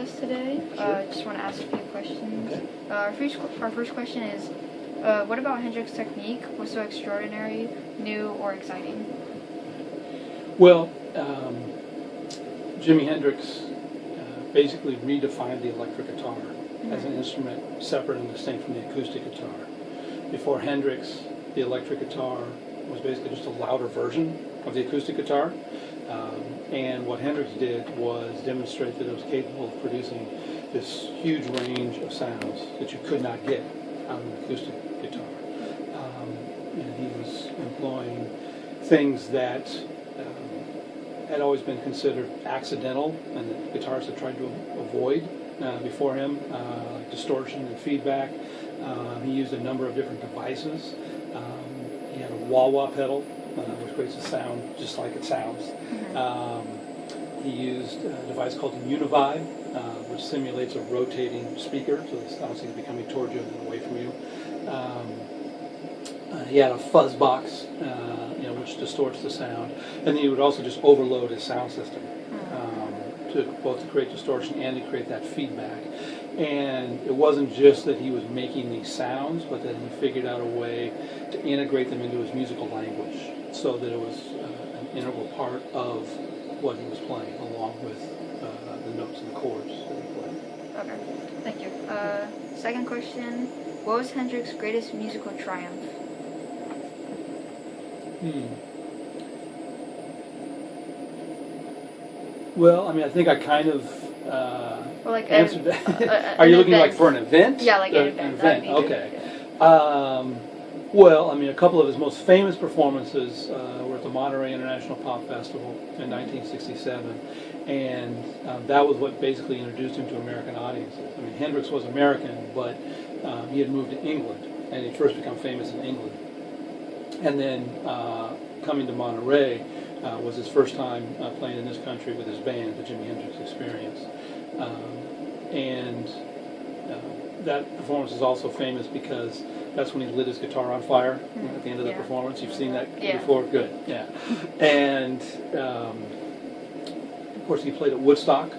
us today. Sure. Just want to ask a few questions. Okay. Our first question is, what about Hendrix's technique was so extraordinary, new, or exciting? Well, Jimi Hendrix basically redefined the electric guitar as an instrument separate and distinct from the acoustic guitar. Before Hendrix, the electric guitar was basically just a louder version of the acoustic guitar. And what Hendrix did was demonstrate that it was capable of producing this huge range of sounds that you could not get out of an acoustic guitar. And he was employing things that had always been considered accidental and that guitarists had tried to avoid before him, like distortion and feedback. He used a number of different devices. He had a wah-wah pedal, which creates a sound just like it sounds. He used a device called a univibe, which simulates a rotating speaker, so the sound seems to be coming towards you and then away from you. He had a fuzz box, which distorts the sound, and then he would also just overload his sound system both to create distortion and to create that feedback. And it wasn't just that he was making these sounds, but that he figured out a way to integrate them into his musical language, so that it was an integral part of what he was playing, along with the notes and the chords that he played. Okay, thank you. Second question, what was Hendrix's greatest musical triumph? Well, I mean, I think I kind of like answered that. Are you looking like for an event? Yeah, like an event. Okay. Well, I mean, a couple of his most famous performances were at the Monterey International Pop Festival in 1967, and that was what basically introduced him to American audiences. I mean, Hendrix was American, but he had moved to England, and he'd first become famous in England. And then coming to Monterey was his first time playing in this country with his band, the Jimi Hendrix Experience. And that performance is also famous because that's when he lit his guitar on fire at the end of the performance. You've seen that before? Good, yeah. And, of course, he played at Woodstock.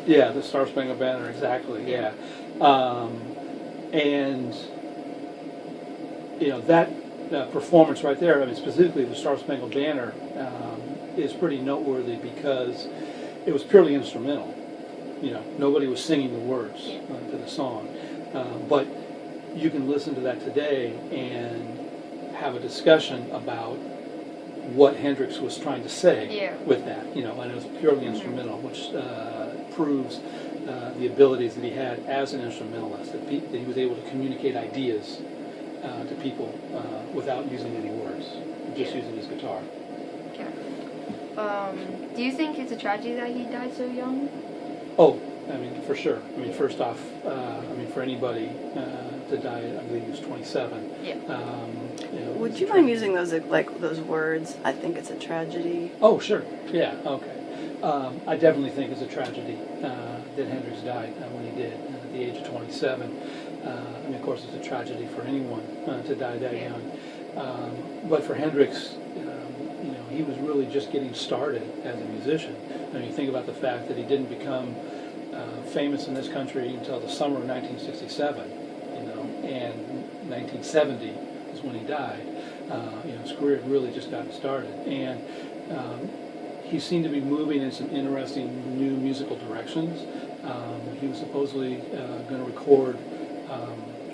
The Star Spangled Banner, exactly, yeah. And, that performance right there, I mean, specifically the Star Spangled Banner, is pretty noteworthy because it was purely instrumental. Nobody was singing the words to the song. But you can listen to that today and have a discussion about what Hendrix was trying to say with that, and it was purely instrumental, which proves the abilities that he had as an instrumentalist, that he was able to communicate ideas to people without using any words, just using his guitar. Okay. Do you think it's a tragedy that he died so young? Oh, I mean, for sure. I mean, first off, for anybody to die, I believe he was 27. Yeah. Would you mind using those those words? I think it's a tragedy. Oh, sure. Yeah. Okay. I definitely think it's a tragedy that Hendrix died when he did at the age of 27. Of course, it's a tragedy for anyone to die that young. But for Hendrix, he was really just getting started as a musician. I mean, you think about the fact that he didn't become famous in this country until the summer of 1967, and 1970 is when he died. His career had really just gotten started, and he seemed to be moving in some interesting new musical directions. He was supposedly going to record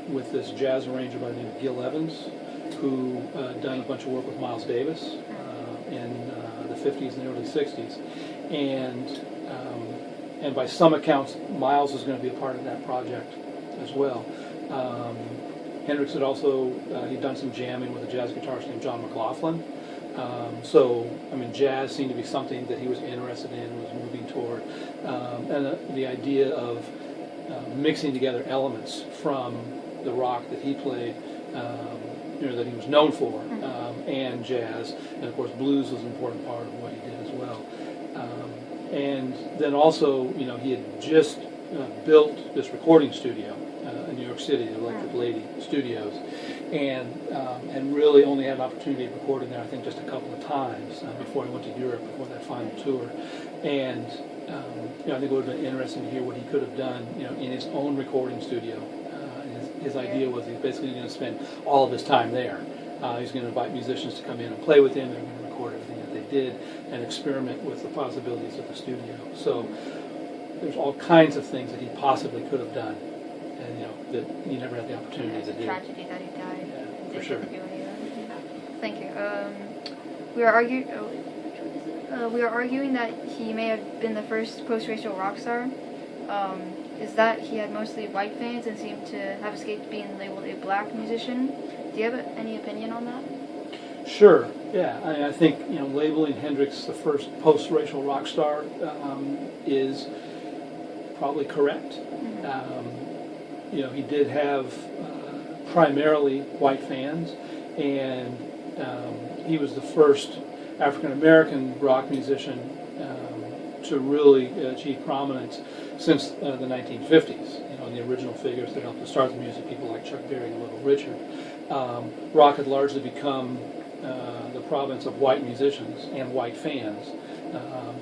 with this jazz arranger by the name of Gil Evans, who done a bunch of work with Miles Davis in the 50s and the early 60s. And by some accounts, Miles was going to be a part of that project as well. Hendrix had also, he'd done some jamming with a jazz guitarist named John McLaughlin. Jazz seemed to be something that he was interested in and was moving toward. And the idea of mixing together elements from the rock that he played, that he was known for, and jazz, and of course blues was an important part of what he did as well. And then also, he had just built this recording studio in New York City, the Electric Lady Studios, and really only had an opportunity to record in there, I think, just a couple of times before he went to Europe, before that final tour. And I think it would have been interesting to hear what he could have done, in his own recording studio. His idea was he's basically going to spend all of his time there. He's going to invite musicians to come in and play with him. They're going to record everything that they did and experiment with the possibilities of the studio. So there's all kinds of things that he possibly could have done, and that he never had the opportunity It's to a do. tragedy that he died. Yeah, and for didn't sure. get to do any of that. Thank you. We are arguing. We are arguing that he may have been the first post-racial rock star. Is that he had mostly white fans and seemed to have escaped being labeled a black musician? Do you have any opinion on that? Sure. Yeah. I think labeling Hendrix the first post-racial rock star is probably correct. He did have primarily white fans, and he was the first African American rock musician to really achieve prominence since the 1950s. The original figures that helped to start the music, people like Chuck Berry and Little Richard. Rock had largely become the province of white musicians and white fans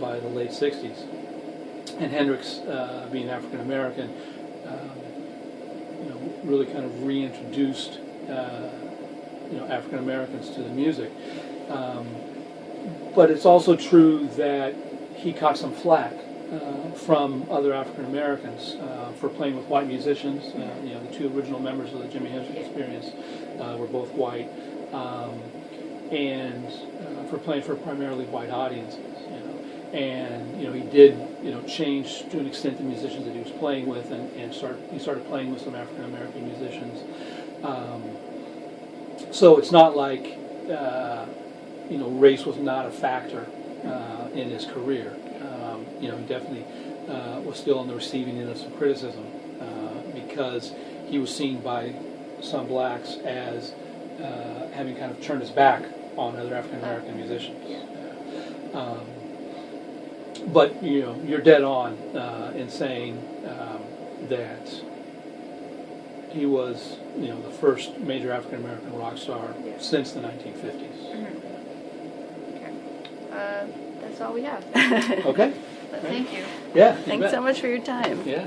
by the late 60s. And Hendrix, being African American, really kind of reintroduced African Americans to the music. But it's also true that he caught some flack from other African Americans for playing with white musicians. The two original members of the Jimi Hendrix Experience were both white, and for playing for primarily white audiences. And he did change to an extent the musicians that he was playing with, and he started playing with some African American musicians. So it's not like race was not a factor in his career. He definitely was still on the receiving end of some criticism because he was seen by some blacks as having kind of turned his back on other African American musicians. But you're dead on in saying that he was the first major African American rock star since the 1950s. Okay. That's all we have. Okay. But thank you. Yeah. Thanks so much for your time. Yeah.